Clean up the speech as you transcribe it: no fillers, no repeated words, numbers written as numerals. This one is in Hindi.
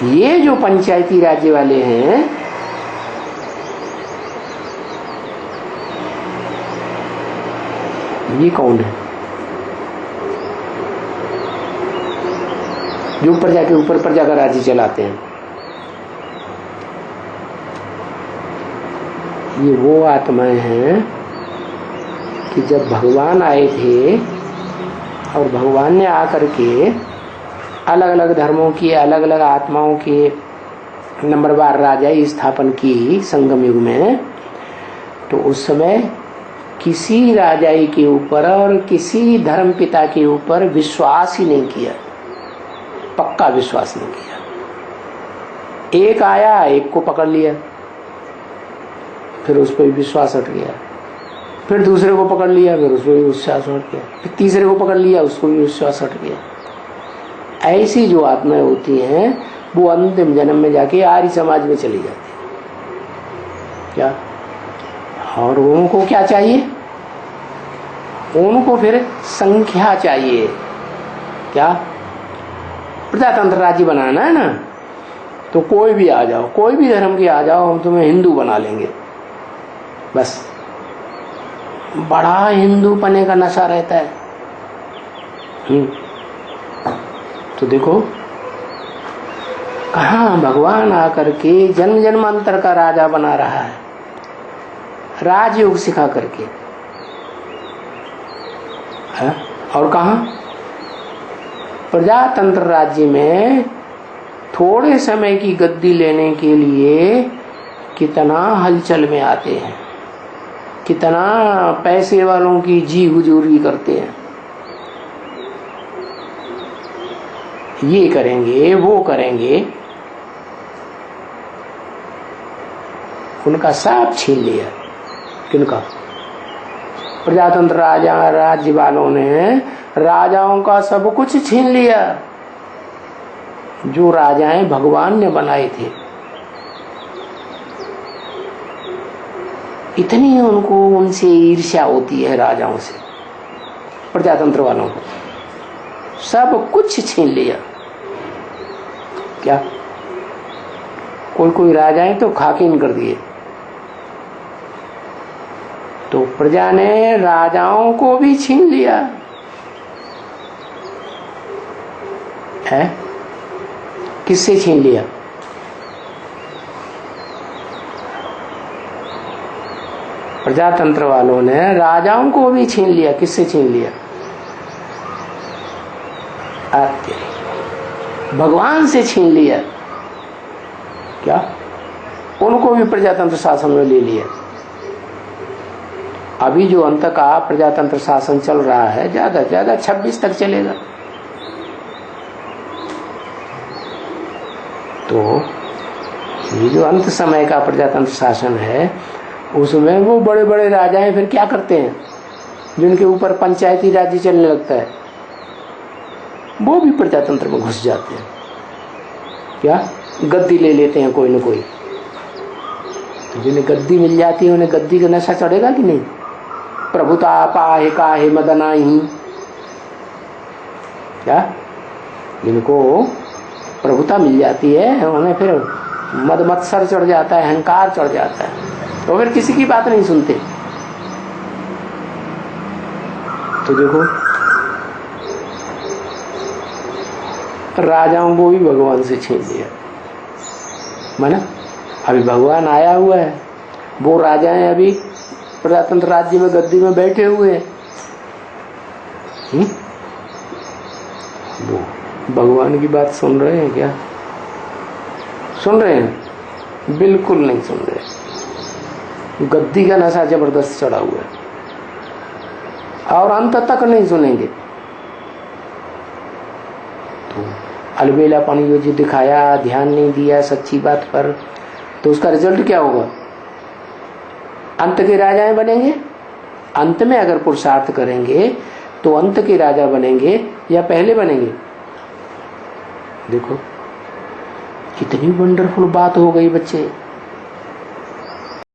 ये जो पंचायती राज्य वाले हैं, ये कौन है? जो प्रजा के ऊपर प्रजा का राज्य चलाते हैं। ये वो आत्माएं हैं कि जब भगवान आए थे और भगवान ने आकर के अलग अलग धर्मों की अलग अलग आत्माओं के नंबरवार राजाई स्थापन की संगम युग में, तो उस समय किसी राजाई के ऊपर और किसी धर्म पिता के ऊपर विश्वास ही नहीं किया, पक्का विश्वास नहीं किया। एक आया, एक को पकड़ लिया, फिर उस पर विश्वास हट गया, फिर दूसरे को पकड़ लिया, फिर उस पर भी विश्वास हट गया, फिर तीसरे को पकड़ लिया, उसको भी विश्वास हट गया। ऐसी जो आत्माएं होती हैं वो अंतिम जन्म में जाके आर्य समाज में चली जाती है। क्या? और उनको क्या चाहिए? उनको फिर संख्या चाहिए। क्या? प्रजातंत्र राज्य बनाना है ना, तो कोई भी आ जाओ, कोई भी धर्म के आ जाओ, हम तुम्हें हिंदू बना लेंगे। बस बड़ा हिंदू पने का नशा रहता है। तो देखो कहाँ भगवान आकर के जन्म जन्मांतर का राजा बना रहा है, राजयोग सिखा करके है? और कहाँ प्रजातंत्र राज्य में थोड़े समय की गद्दी लेने के लिए कितना हलचल में आते हैं, कितना पैसे वालों की जी हुजूरी करते हैं, ये करेंगे वो करेंगे, उनका सब छीन लिया। किनका? प्रजातंत्र राज्य वालों ने राजाओं का सब कुछ छीन लिया, जो राजाएं भगवान ने बनाए थे। इतनी उनको उनसे ईर्ष्या होती है राजाओं से, प्रजातंत्र वालों को सब कुछ छीन लिया। क्या? कोई कोई राजाएं तो खाकीन कर दिए। तो प्रजा ने राजाओं को भी छीन लिया है। किससे छीन लिया? प्रजातंत्र वालों ने राजाओं को भी छीन लिया। किससे छीन लिया? भगवान से छीन लिया। क्या? उनको भी प्रजातंत्र शासन में ले लिया। अभी जो अंत का प्रजातंत्र शासन चल रहा है, ज्यादा से ज्यादा 26 तक चलेगा। तो ये जो अंत समय का प्रजातंत्र शासन है, उसमें वो बड़े बड़े राजाएं फिर क्या करते हैं, जिनके ऊपर पंचायती राज्य चलने लगता है, वो भी प्रजातंत्र में घुस जाते हैं। क्या? गद्दी ले लेते हैं कोई न कोई। तो जिन्हें गद्दी मिल जाती है, उन्हें गद्दी का नशा चढ़ेगा कि नहीं? प्रभुता पाहे काहे मदनाही। क्या? जिनको प्रभुता मिल जाती है, उन्हें फिर मद मत्सर चढ़ जाता है, अहंकार चढ़ जाता है, तो फिर किसी की बात नहीं सुनते। तो देखो राजाओं को भी भगवान से छीन लिया। माना अभी भगवान आया हुआ है, वो राजाएं अभी प्रजातंत्र राज्य में गद्दी में बैठे हुए हैं। वो भगवान की बात सुन रहे हैं क्या? सुन रहे हैं? बिल्कुल नहीं सुन रहे। गद्दी का नशा जबरदस्त चढ़ा हुआ है और अंत तक नहीं सुनेंगे। तो अलबेलापन जो दिखाया, ध्यान नहीं दिया सच्ची बात पर, तो उसका रिजल्ट क्या होगा? अंत के राजाएं बनेंगे। अंत में अगर पुरुषार्थ करेंगे तो अंत के राजा बनेंगे या पहले बनेंगे? देखो कितनी वंडरफुल बात हो गई बच्चे।